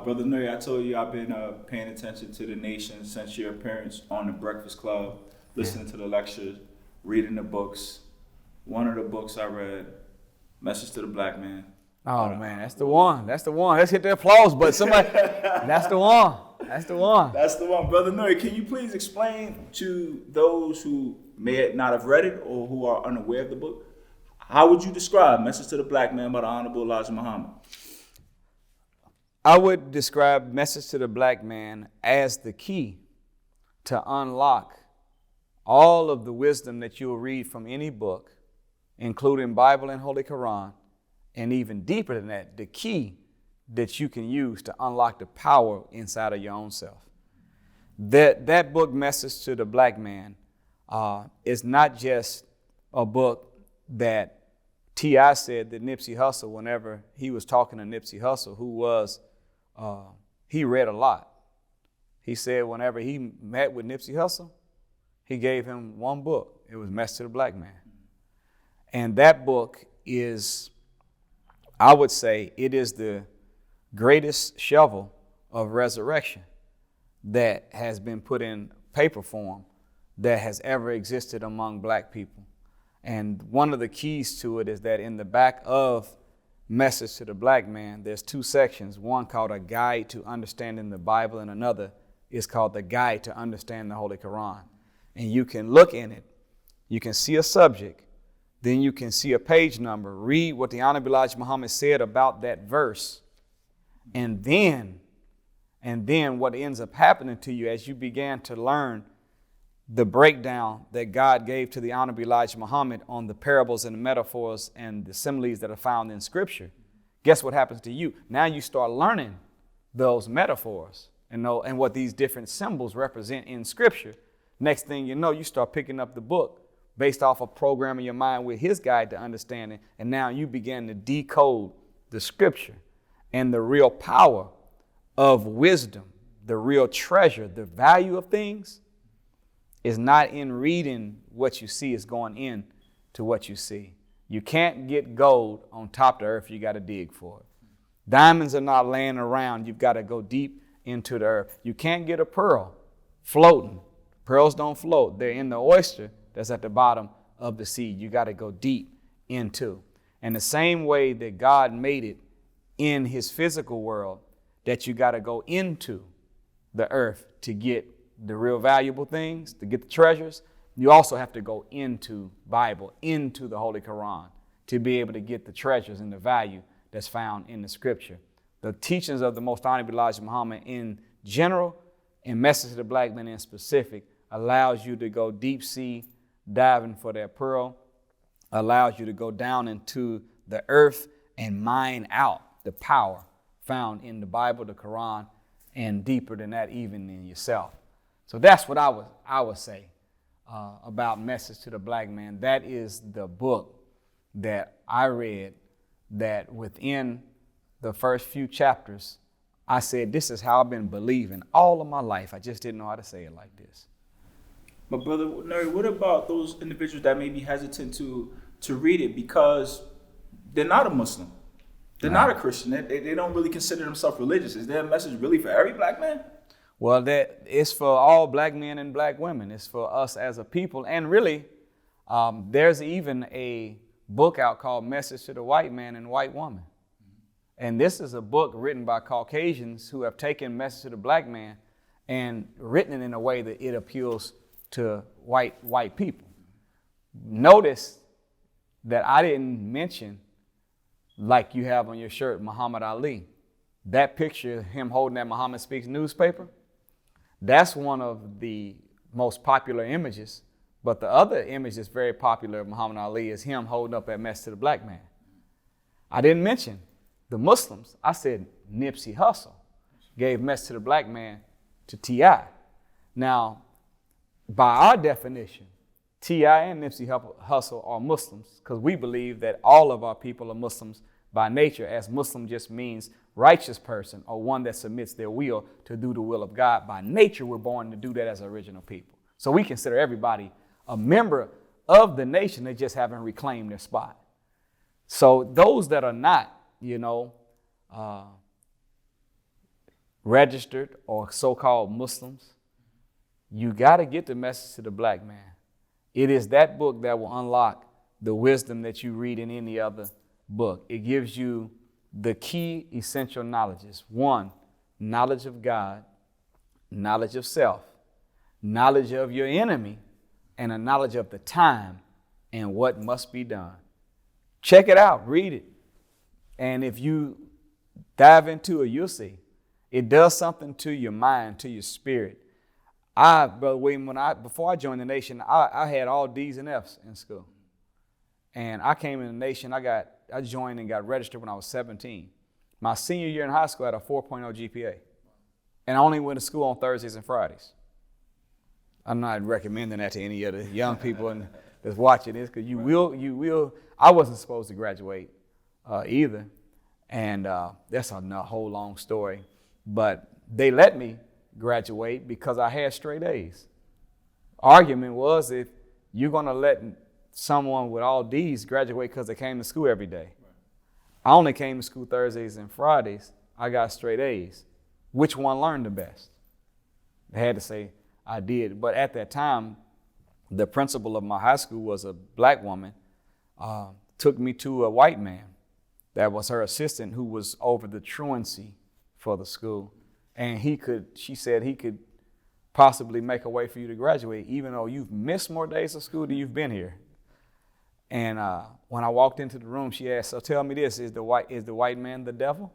Brother Nuri, I told you I've been paying attention to the nation since your appearance on the Breakfast Club, listening to the lectures, reading the books. One of the books I read, Message to the Black Man. Oh man, that's the one. That's the one. Let's hit the applause button. Somebody, that's the one. That's the one. That's the one. Brother Nuri, can you please explain to those who may not have read it or who are unaware of the book, how would you describe Message to the Black Man by the Honorable Elijah Muhammad? I would describe Message to the Black Man as the key to unlock all of the wisdom that you'll read from any book, including Bible and Holy Quran, and even deeper than that, the key that you can use to unlock the power inside of your own self. That book, Message to the Black Man, is not just a book that T.I. said that Nipsey Hussle, whenever he was talking to Nipsey Hussle, who was, he read a lot. He said whenever he met with Nipsey Hussle, he gave him one book. It was Message to the Black Man. And that book is, I would say, it is the greatest shovel of resurrection that has been put in paper form that has ever existed among black people. And one of the keys to it is that in the back of Message to the Black Man, there's two sections, one called A Guide to Understanding the Bible, and another is called The Guide to Understand the Holy Quran. And you can look in it, you can see a subject, then you can see a page number, read what the Honorable Elijah Muhammad said about that verse, and then what ends up happening to you as you began to learn the breakdown that God gave to the Honorable Elijah Muhammad on the parables and the metaphors and the similes that are found in Scripture. Guess what happens to you? Now you start learning those metaphors and what these different symbols represent in Scripture. Next thing you know, you start picking up the book based off of programming your mind with his guide to understanding, and now you begin to decode the Scripture and the real power of wisdom, the real treasure, the value of things is not in reading what you see, it's going in to what you see. You can't get gold on top of the earth, you got to dig for it. Diamonds are not laying around, you've got to go deep into the earth. You can't get a pearl floating. Pearls don't float, they're in the oyster that's at the bottom of the sea. You got to go deep into. And the same way that God made it in his physical world, that you got to go into the earth to get the real valuable things, to get the treasures, you also have to go into Bible, into the Holy Quran, to be able to get the treasures and the value that's found in the Scripture. The teachings of the Most Honorable Elijah Muhammad in general, and Message to the Black Man in specific, allows you to go deep sea diving for that pearl, allows you to go down into the earth and mine out the power found in the Bible, the Quran, and deeper than that, even in yourself. So that's what I would say about Message to the Black Man. That is the book that I read that within the first few chapters, I said, this is how I've been believing all of my life. I just didn't know how to say it like this. But Brother Nuri, what about those individuals that may be hesitant to read it because they're not a Muslim? They're not a Christian. They don't really consider themselves religious. Is their message really for every black man? Well, that it's for all black men and black women. It's for us as a people. And really, there's even a book out called Message to the White Man and White Woman. And this is a book written by Caucasians who have taken Message to the Black Man and written it in a way that it appeals to white people. Notice that I didn't mention, like you have on your shirt, Muhammad Ali. That picture, him holding that Muhammad Speaks newspaper, that's one of the most popular images. But the other image that's very popular of Muhammad Ali is him holding up that Message to the Black Man. I didn't mention the Muslims. I said Nipsey Hussle gave Message to the Black Man to T.I. Now, by our definition, T.I. and Nipsey Hussle are Muslims because we believe that all of our people are Muslims by nature, as Muslim just means righteous person or one that submits their will to do the will of God. By nature, we're born to do that as original people. So we consider everybody a member of the nation. They just haven't reclaimed their spot. So those that are not, registered or so-called Muslims, you got to get the message to the black man. It is that book that will unlock the wisdom that you read in any other book. It gives you the key essential knowledges. 1, knowledge of God, knowledge of self, knowledge of your enemy, and a knowledge of the time and what must be done. Check it out, read it. And if you dive into it, you'll see. It does something to your mind, to your spirit. Brother William, before I joined the nation, I had all D's and F's in school. And I came in the nation, I joined and got registered when I was 17. My senior year in high school, I had a 4.0 GPA. And I only went to school on Thursdays and Fridays. I'm not recommending that to any of the young people that's watching this, because you will. I wasn't supposed to graduate either. And that's a whole long story. But they let me graduate because I had straight A's. Argument was, if you're going to let someone with all D's graduate because they came to school every day. I only came to school Thursdays and Fridays. I got straight A's. Which one learned the best? They had to say I did. But at that time, the principal of my high school was a black woman, took me to a white man that was her assistant, who was over the truancy for the school. And she said he could possibly make a way for you to graduate, even though you've missed more days of school than you've been here. And when I walked into the room, she asked, "So tell me this, is the white man the devil?"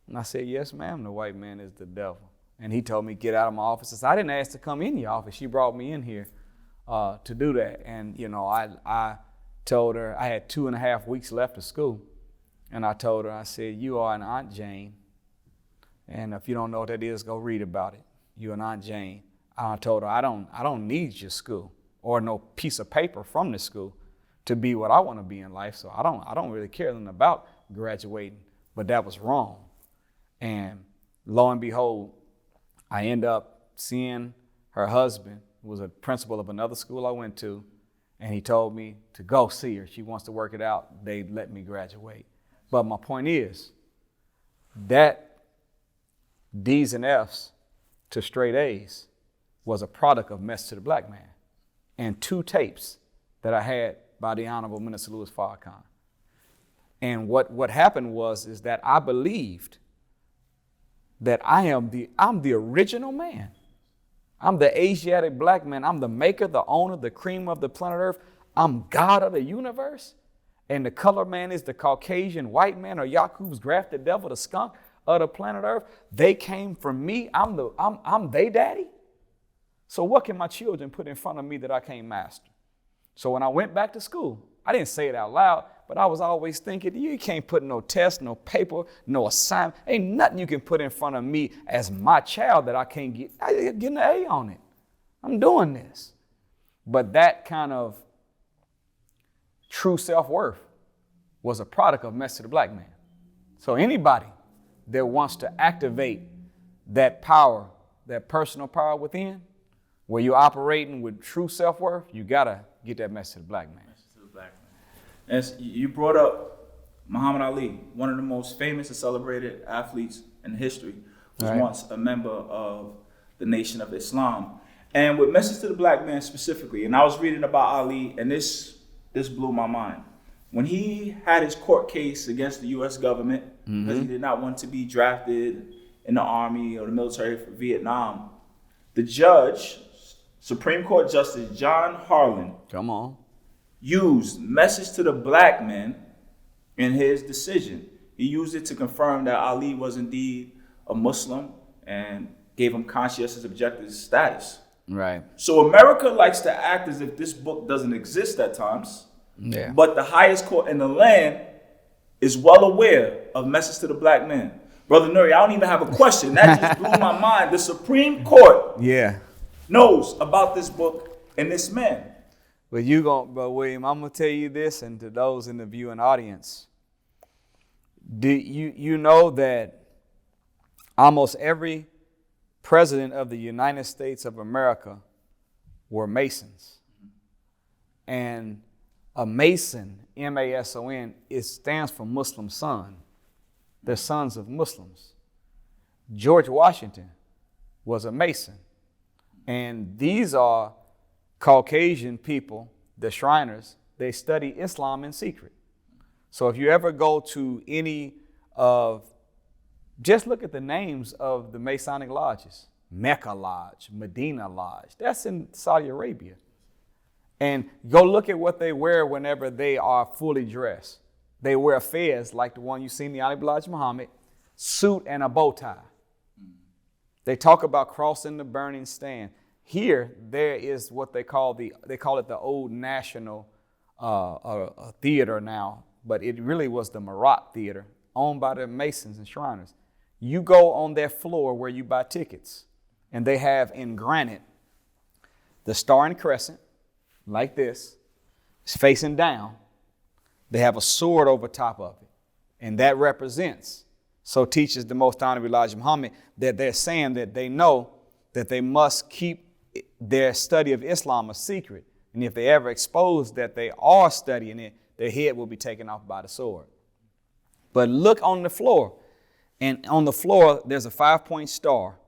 And I said, "Yes, ma'am, the white man is the devil." And he told me, "Get out of my office." I said, "I didn't ask to come in your office. She brought me in here to do that." And, I told her I had 2.5 weeks left of school. And I told her, I said, "You are an Aunt Jane. And if you don't know what that is, go read about it. You're an Aunt Jane." I told her, I don't need your school or no piece of paper from this school to be what I want to be in life. So I don't really care nothing about graduating. But that was wrong. And lo and behold, I end up seeing her husband, who was a principal of another school I went to, and he told me to go see her. She wants to work it out. They let me graduate. But my point is that D's and F's to straight A's was a product of Message to the Black Man and 2 tapes that I had by the Honorable Minister Louis Farrakhan. And what happened is that I believed that I'm the original man. I'm the Asiatic black man. I'm the maker, the owner, the cream of the planet Earth. I'm God of the universe. And the color man is the Caucasian white man, or Yakub's grafted devil, the skunk of the planet Earth. They came from me. I'm they daddy. So what can my children put in front of me that I can't master? So when I went back to school, I didn't say it out loud, but I was always thinking, you can't put no test, no paper, no assignment. Ain't nothing you can put in front of me as my child that I can't get an A on it. I'm doing this. But that kind of true self-worth was a product of Message to the Black Man. So anybody that wants to activate that power, that personal power within, where you're operating with true self-worth, you got to get that message to the black man. Message to the black man. As you brought up Muhammad Ali, one of the most famous and celebrated athletes in history, was once a member of the Nation of Islam. And with Message to the Black Man specifically, and I was reading about Ali, and this blew my mind. When he had his court case against the U.S. government, because he did not want to be drafted in the army or the military for Vietnam, the judge, Supreme Court Justice John Harlan, used Message to the Black Man in his decision. He used it to confirm that Ali was indeed a Muslim and gave him conscientious objective status. Right. So America likes to act as if this book doesn't exist at times. Yeah. But the highest court in the land is well aware of Message to the Black Man. Brother Nuri, I don't even have a question. That just blew my mind. The Supreme Court knows about this book and this man. But William, I'm gonna tell you this, and to those in the viewing audience, do you know that almost every president of the United States of America were Masons? And a Mason, M-A-S-O-N, it stands for Muslim son. They're sons of Muslims. George Washington was a Mason. And these are Caucasian people, the Shriners. They study Islam in secret. So if you ever go to any of, just look at the names of the Masonic lodges. Mecca Lodge, Medina Lodge. That's in Saudi Arabia. And go look at what they wear whenever they are fully dressed. They wear fez like the one you see in the Untitled Muhammad, suit and a bow tie. They talk about crossing the burning stand. Here, there is what they call it the Old National Theater now, but it really was the Marat Theater, owned by the Masons and Shriners. You go on their floor where you buy tickets, and they have in granite the star and crescent, like this. It's facing down. They have a sword over top of it, and that represents, so teaches the Most Honorable Elijah Muhammad, that they're saying that they know that they must keep their study of Islam a secret. And if they ever expose that they are studying it, their head will be taken off by the sword. But look on the floor. And on the floor, there's a 5-point star.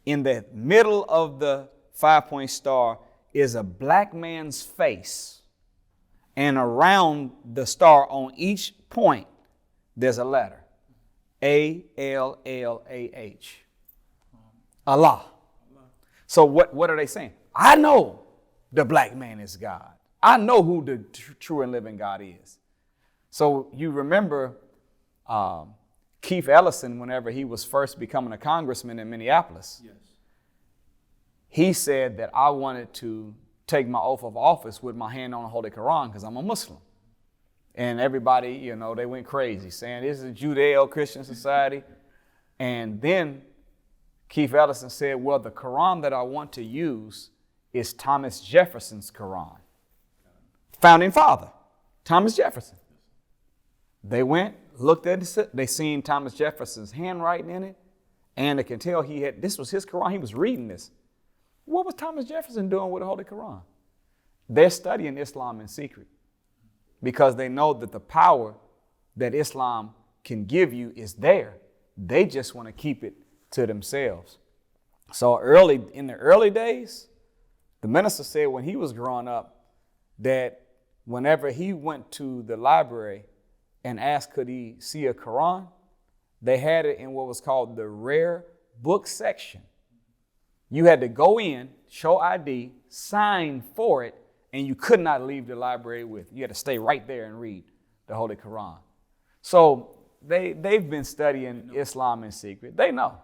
In the middle of the 5-point star is a black man's face. And around the star on each point, there's a letter. A-L-L-A-H. Allah. So what are they saying? I know the black man is God. I know who the true and living God is. So you remember Keith Ellison, whenever he was first becoming a congressman in Minneapolis, yes, he said that I wanted to take my oath of office with my hand on the Holy Quran because I'm a Muslim. And everybody, they went crazy saying this is a Judeo-Christian society. And then Keith Ellison said, well, the Quran that I want to use is Thomas Jefferson's Quran. Founding father, Thomas Jefferson. They went, looked at it, they seen Thomas Jefferson's handwriting in it, and they can tell this was his Quran, he was reading this. What was Thomas Jefferson doing with the Holy Quran? They're studying Islam in secret because they know that the power that Islam can give you is there. They just want to keep it to themselves. So in the early days, the minister said when he was growing up that whenever he went to the library and asked could he see a Quran, they had it in what was called the rare book section. You had to go in, show ID, sign for it, and you could not leave the library with it. You had to stay right there and read the Holy Quran. So they've been studying Islam in secret. They know.